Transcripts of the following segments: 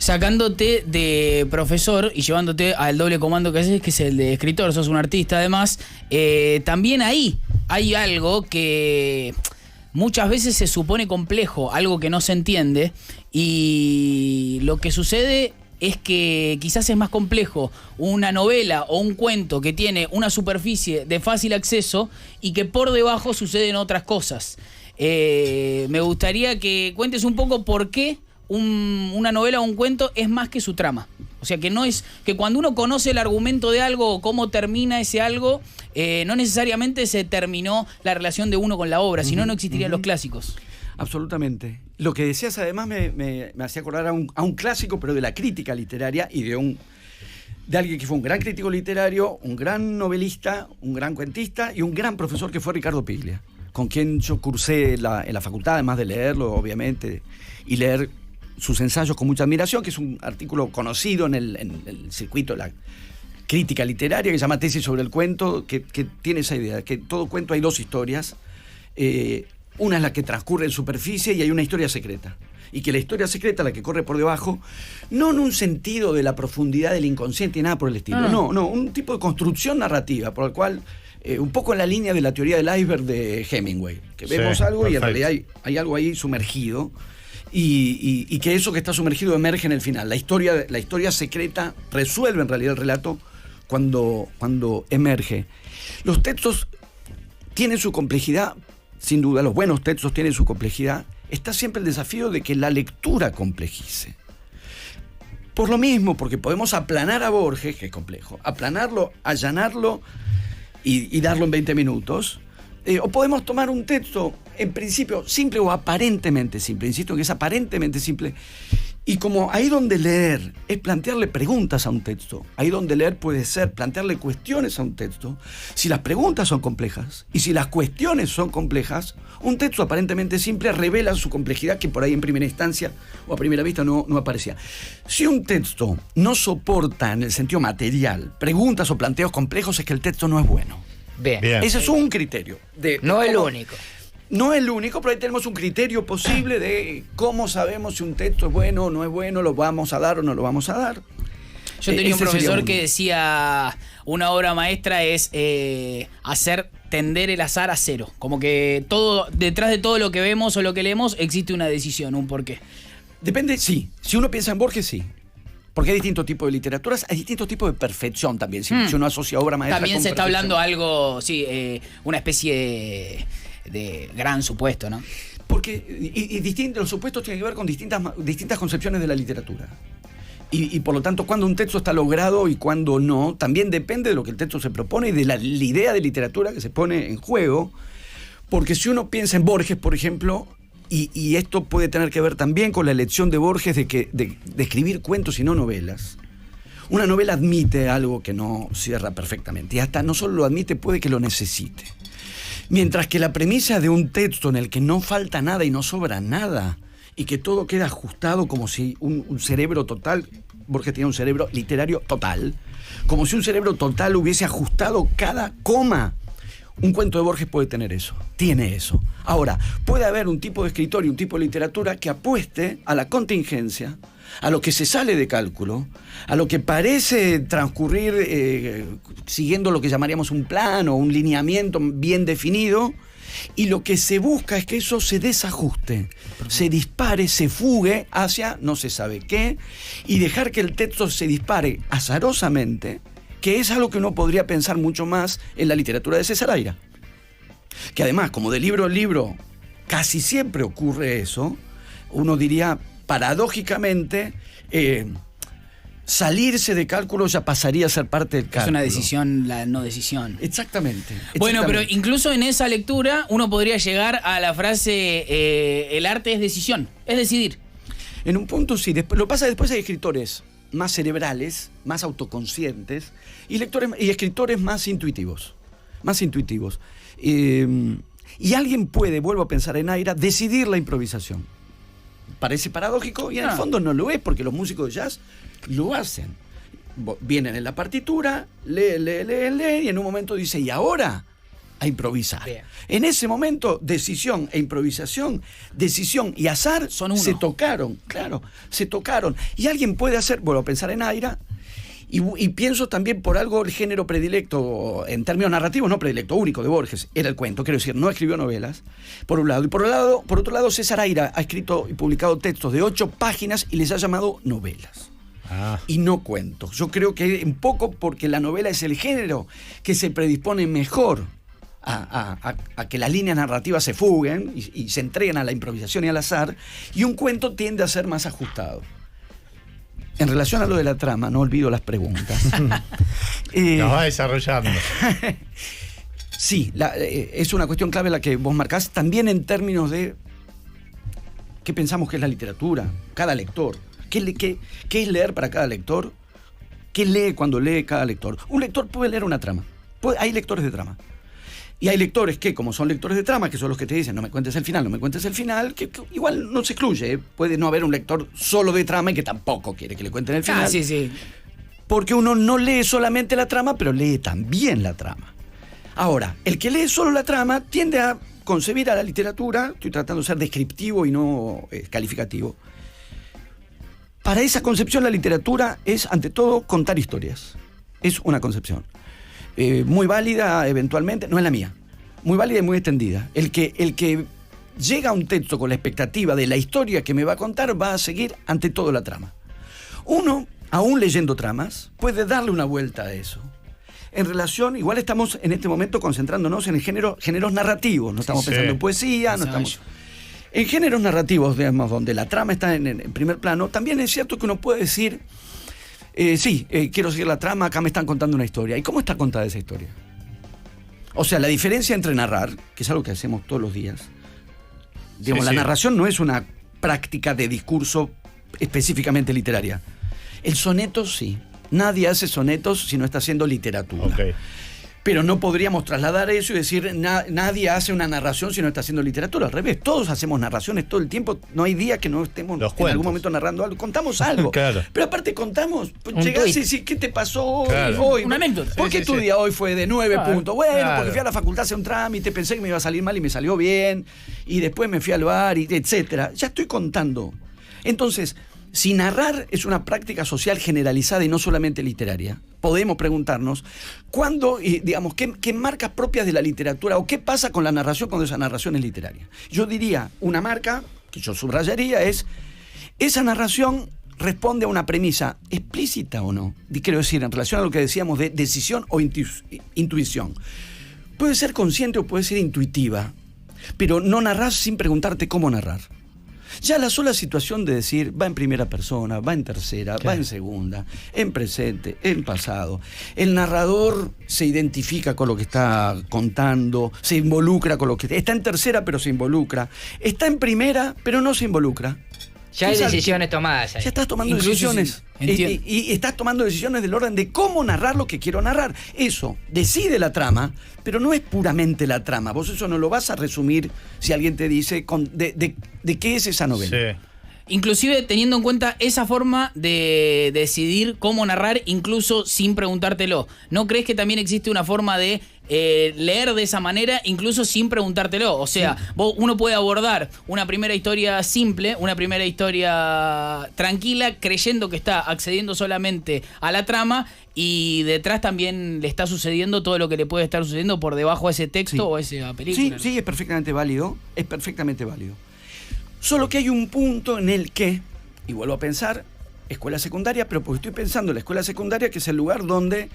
Sacándote de profesor y llevándote al doble comando que haces, que es el de escritor, sos un artista además, también ahí hay algo que muchas veces se supone complejo, algo que no se entiende, y lo que sucede es que quizás es más complejo una novela o un cuento que tiene una superficie de fácil acceso y que por debajo suceden otras cosas. Me gustaría que cuentes un poco por qué una novela o un cuento es más que su trama. O sea, que no es que cuando uno conoce el argumento de algo o cómo termina ese algo, no necesariamente se terminó la relación de uno con la obra, sino no existirían los clásicos. Absolutamente. Lo que decías además me hacía acordar a un clásico, pero de la crítica literaria y de alguien que fue un gran crítico literario, un gran novelista, un gran cuentista y un gran profesor, que fue Ricardo Piglia, con quien yo cursé en la facultad, además de leerlo, obviamente, y leer sus ensayos con mucha admiración, que es un artículo conocido en el circuito de la crítica literaria, que se llama Tesis sobre el cuento, que tiene esa idea, que todo cuento hay dos historias. Una es la que transcurre en superficie y hay una historia secreta. Y que la historia secreta, la que corre por debajo, no en un sentido de la profundidad del inconsciente y nada por el estilo, no, un tipo de construcción narrativa, por el cual, un poco en la línea de la teoría del iceberg de Hemingway, que vemos algo y en realidad hay algo ahí sumergido. Y que eso que está sumergido emerge en el final. La historia secreta resuelve en realidad el relato cuando emerge. Los textos tienen su complejidad, sin duda, los buenos textos tienen su complejidad. Está siempre el desafío de que la lectura complejice. Por lo mismo, porque podemos aplanar a Borges, que es complejo, aplanarlo, allanarlo y darlo en 20 minutos. O podemos tomar un texto, en principio, simple o aparentemente simple. Insisto en que es aparentemente simple. Y como ahí donde leer es plantearle preguntas a un texto, ahí donde leer puede ser plantearle cuestiones a un texto, si las preguntas son complejas y si las cuestiones son complejas, un texto aparentemente simple revela su complejidad que por ahí en primera instancia o a primera vista no aparecía. Si un texto no soporta en el sentido material preguntas o planteos complejos, es que el texto no es bueno. Bien. Ese es un criterio. No el único. No es el único, pero ahí tenemos un criterio posible de cómo sabemos si un texto es bueno o no es bueno, lo vamos a dar o no lo vamos a dar. Yo tenía un profesor que decía, una obra maestra es hacer tender el azar a cero. Como que todo, detrás de todo lo que vemos o lo que leemos existe una decisión, un porqué. Depende, sí. Si uno piensa en Borges, sí. Porque hay distintos tipos de literaturas, hay distintos tipos de perfección también. Si uno asocia obra maestra también con se está perfección. hablando algo, sí, una especie de gran supuesto, ¿no? Porque los supuestos tienen que ver con distintas concepciones de la literatura. Y por lo tanto, cuando un texto está logrado y cuando no, también depende de lo que el texto se propone y de la idea de literatura que se pone en juego. Porque si uno piensa en Borges, por ejemplo, y esto puede tener que ver también con la elección de Borges de escribir cuentos y no novelas. Una novela admite algo que no cierra perfectamente. Y hasta no solo lo admite, puede que lo necesite. Mientras que la premisa de un texto en el que no falta nada y no sobra nada, y que todo queda ajustado como si un cerebro total, Borges tenía un cerebro literario total, como si un cerebro total hubiese ajustado cada coma. Un cuento de Borges puede tener eso, tiene eso. Ahora, puede haber un tipo de escritor y un tipo de literatura que apueste a la contingencia, a lo que se sale de cálculo, a lo que parece transcurrir siguiendo lo que llamaríamos un plan o un lineamiento bien definido, y lo que se busca es que eso se desajuste, se dispare, se fugue hacia no se sabe qué, y dejar que el texto se dispare azarosamente, que es algo que uno podría pensar mucho más en la literatura de César Aira. Que además, como de libro en libro casi siempre ocurre eso, uno diría paradójicamente, salirse de cálculo ya pasaría a ser parte del cálculo. Es una decisión, la no decisión. Exactamente. Bueno, pero incluso en esa lectura uno podría llegar a la frase, el arte es decisión, es decidir. En un punto sí. Lo pasa después hay escritores más cerebrales, más autoconscientes, y escritores más intuitivos. Y alguien puede, vuelvo a pensar en Aira, decidir la improvisación. Parece paradójico y en el fondo no lo es, porque los músicos de jazz lo hacen. Vienen en la partitura, leen, y en un momento dice, ¿y ahora? a improvisar. Bien. En ese momento, decisión e improvisación, decisión y azar Son uno. se tocaron, claro, se tocaron. Y alguien puede hacer, vuelvo a pensar en Aira, y pienso también por algo el género predilecto, en términos narrativos, no predilecto, único de Borges, era el cuento, quiero decir, no escribió novelas, por un lado. Y por otro lado, César Aira ha escrito y publicado textos de 8 páginas y les ha llamado novelas. Y no cuentos. Yo creo que un poco porque la novela es el género que se predispone mejor a que las líneas narrativas se fuguen y se entreguen a la improvisación y al azar, y un cuento tiende a ser más ajustado. En relación a lo de la trama, no olvido las preguntas. Nos va desarrollando. Sí, es una cuestión clave la que vos marcás, también en términos de qué pensamos que es la literatura, cada lector. ¿Qué es leer para cada lector? ¿Qué lee cuando lee cada lector? Un lector puede leer una trama. Hay lectores de trama. Y hay lectores que, como son lectores de trama, que son los que te dicen, no me cuentes el final, que igual no se excluye. Puede no haber un lector solo de trama y que tampoco quiere que le cuenten el final. Sí. Porque uno no lee solamente la trama, pero lee también la trama. Ahora, el que lee solo la trama tiende a concebir a la literatura, estoy tratando de ser descriptivo y no calificativo. Para esa concepción la literatura es, ante todo, contar historias. Es una concepción. Muy válida eventualmente, no es la mía. Muy válida y muy extendida. El que llega a un texto con la expectativa de la historia que me va a contar va a seguir ante todo la trama. Uno, aún leyendo tramas, puede darle una vuelta a eso. En relación, igual estamos en este momento concentrándonos en géneros narrativos. No estamos pensando en poesía, no estamos... En géneros narrativos, digamos, donde la trama está en primer plano, también es cierto que uno puede decir, quiero seguir la trama, acá me están contando una historia. ¿Y cómo está contada esa historia? O sea, la diferencia entre narrar, que es algo que hacemos todos los días, digamos, la narración no es una práctica de discurso específicamente literaria. El soneto sí. Nadie hace sonetos si no está haciendo literatura. Okay. Pero no podríamos trasladar eso y decir nadie hace una narración si no está haciendo literatura. Al revés, todos hacemos narraciones todo el tiempo. No hay día que no estemos en algún momento narrando algo. Contamos algo. Claro. Pero aparte contamos. Llegás y decís, ¿qué te pasó hoy? Una anécdota. ¿Por qué tu día hoy fue de 9 puntos? Bueno, porque fui a la facultad a hacer un trámite, pensé que me iba a salir mal y me salió bien. Y después me fui al bar, etcétera. Ya estoy contando. Entonces, si narrar es una práctica social generalizada y no solamente literaria, podemos preguntarnos cuándo, digamos, qué marcas propias de la literatura o qué pasa con la narración cuando esa narración es literaria. Yo diría, una marca que yo subrayaría es, esa narración responde a una premisa explícita o no. Quiero decir, en relación a lo que decíamos de decisión o intuición. Puede ser consciente o puede ser intuitiva, pero no narrás sin preguntarte cómo narrar. Ya la sola situación de decir, va en primera persona, va en tercera, va en segunda, en presente, en pasado. El narrador se identifica con lo que está contando, se involucra con lo que... Está en tercera, pero se involucra. Está en primera, pero no se involucra. Ya hay decisiones tomadas ahí. Ya estás tomando Incluso decisiones. Y estás tomando decisiones del orden de cómo narrar lo que quiero narrar. Eso decide la trama, pero no es puramente la trama. Vos eso no lo vas a resumir si alguien te dice de qué es esa novela. Sí. Inclusive teniendo en cuenta esa forma de decidir cómo narrar, incluso sin preguntártelo. ¿No crees que también existe una forma de leer de esa manera, incluso sin preguntártelo? O sea, uno puede abordar una primera historia simple, una primera historia tranquila, creyendo que está accediendo solamente a la trama, y detrás también le está sucediendo todo lo que le puede estar sucediendo por debajo de ese texto o esa película. Sí, es perfectamente válido. Es perfectamente válido. Solo que hay un punto en el que, y vuelvo a pensar, escuela secundaria, pero porque estoy pensando en la escuela secundaria, que es el lugar donde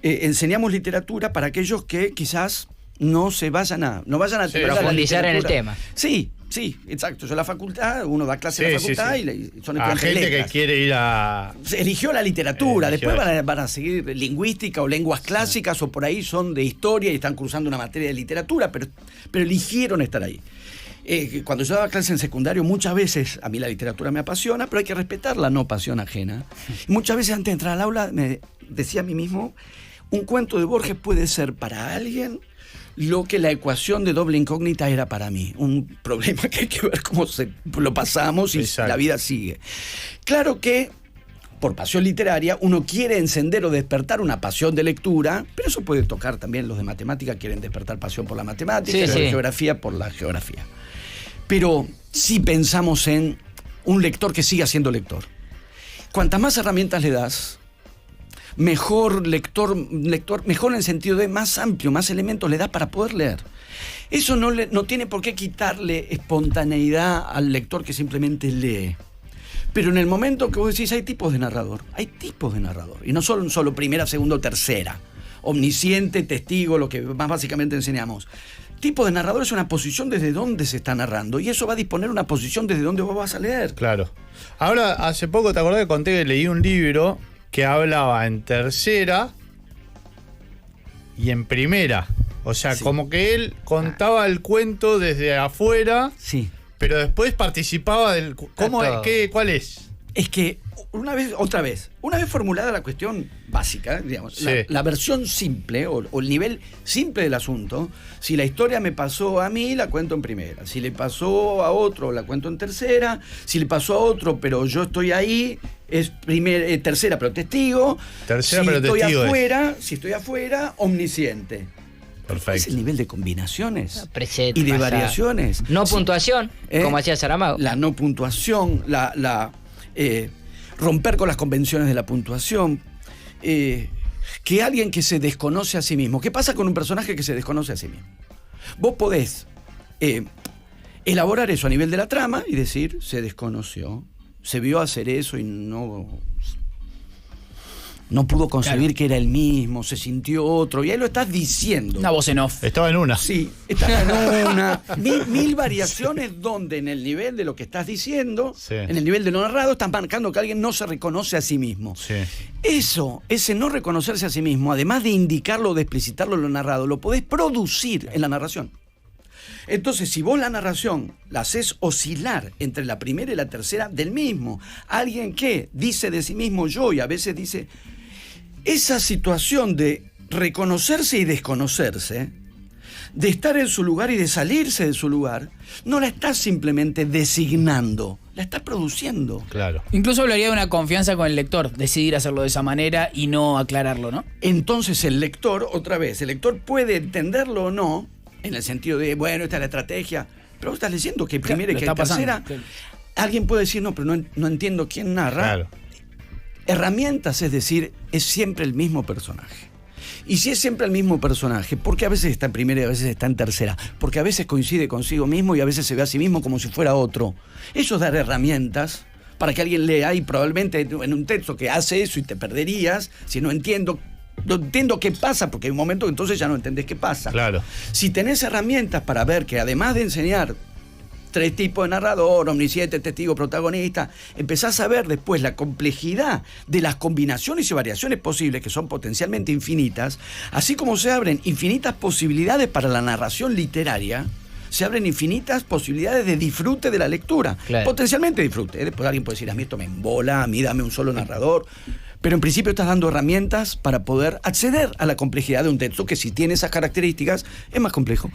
enseñamos literatura para aquellos que quizás no vayan a profundizar en el tema. Sí, exacto. Yo en la facultad, uno da clase en la facultad y son a gente que quiere ir a... Se eligió la literatura, después van a seguir lingüística o lenguas clásicas, o por ahí son de historia y están cursando una materia de literatura, pero eligieron estar ahí. Cuando yo daba clases en secundario, muchas veces a mí la literatura me apasiona, pero hay que respetar la no pasión ajena. Y muchas veces antes de entrar al aula me decía a mí mismo, un cuento de Borges puede ser para alguien lo que la ecuación de doble incógnita era para mí. Un problema que hay que ver cómo lo pasamos y la vida sigue. Claro que por pasión literaria, uno quiere encender o despertar una pasión de lectura, pero eso puede tocar también los de matemática, quieren despertar pasión por la matemática, los de geografía por la geografía. Pero si pensamos en un lector que siga siendo lector, cuantas más herramientas le das, mejor lector, mejor en el sentido de más amplio, más elementos le das para poder leer. Eso no tiene por qué quitarle espontaneidad al lector que simplemente lee. Pero en el momento que vos decís, hay tipos de narrador, y no solo primera, segunda o tercera, omnisciente, testigo, lo que más básicamente enseñamos. Tipo de narrador es una posición desde donde se está narrando, y eso va a disponer una posición desde donde vos vas a leer. Claro. Ahora, hace poco, ¿te acordás que conté que leí un libro que hablaba en tercera y en primera? O sea, como que él contaba el cuento desde afuera, pero después participaba del... ¿Cuál es? Es que, una vez formulada la cuestión básica, digamos, la versión simple o el nivel simple del asunto, si la historia me pasó a mí, la cuento en primera. Si le pasó a otro, la cuento en tercera. Si le pasó a otro, pero yo estoy ahí, es tercera, pero testigo. Si estoy afuera, omnisciente. Perfecto. Es el nivel de combinaciones Presente, y de variaciones. No puntuación, como hacía Saramago. La no puntuación, romper con las convenciones de la puntuación. Que alguien que se desconoce a sí mismo. ¿Qué pasa con un personaje que se desconoce a sí mismo? Vos podés elaborar eso a nivel de la trama y decir, se desconoció, se vio hacer eso y no pudo concebir que era el mismo, se sintió otro, y ahí lo estás diciendo. Una voz en off. Estaba en una. Sí, estaba en una. Mil variaciones donde en el nivel de lo que estás diciendo, en el nivel de lo narrado, estás marcando que alguien no se reconoce a sí mismo. Sí. Ese no reconocerse a sí mismo, además de indicarlo o de explicitarlo en lo narrado, lo podés producir en la narración. Entonces, si vos la narración la haces oscilar entre la primera y la tercera del mismo, alguien que dice de sí mismo yo y a veces dice, esa situación de reconocerse y desconocerse, de estar en su lugar y de salirse de su lugar, no la estás simplemente designando, la estás produciendo. Claro. Incluso hablaría de una confianza con el lector, decidir hacerlo de esa manera y no aclararlo, ¿no? Entonces el lector puede entenderlo o no, en el sentido de, bueno, esta es la estrategia, pero vos estás leyendo que primera y que tercera, alguien puede decir, no, pero no entiendo quién narra. Claro. Herramientas, es decir, es siempre el mismo personaje. Y si es siempre el mismo personaje, ¿por qué a veces está en primera y a veces está en tercera? Porque a veces coincide consigo mismo y a veces se ve a sí mismo como si fuera otro. Eso es dar herramientas para que alguien lea, y probablemente en un texto que hace eso y te perderías si no entiendo qué pasa, porque hay un momento que entonces ya no entendés qué pasa. Claro. Si tenés herramientas para ver que además de enseñar 3 tipos de narrador, omnisciente, testigo, protagonista, empezás a ver después la complejidad de las combinaciones y variaciones posibles, que son potencialmente infinitas, así como se abren infinitas posibilidades para la narración literaria, se abren infinitas posibilidades de disfrute de la lectura. Claro. Potencialmente disfrute. Después alguien puede decir, a mí esto me embola, a mí dame un solo narrador. Pero en principio estás dando herramientas para poder acceder a la complejidad de un texto que, si tiene esas características, es más complejo.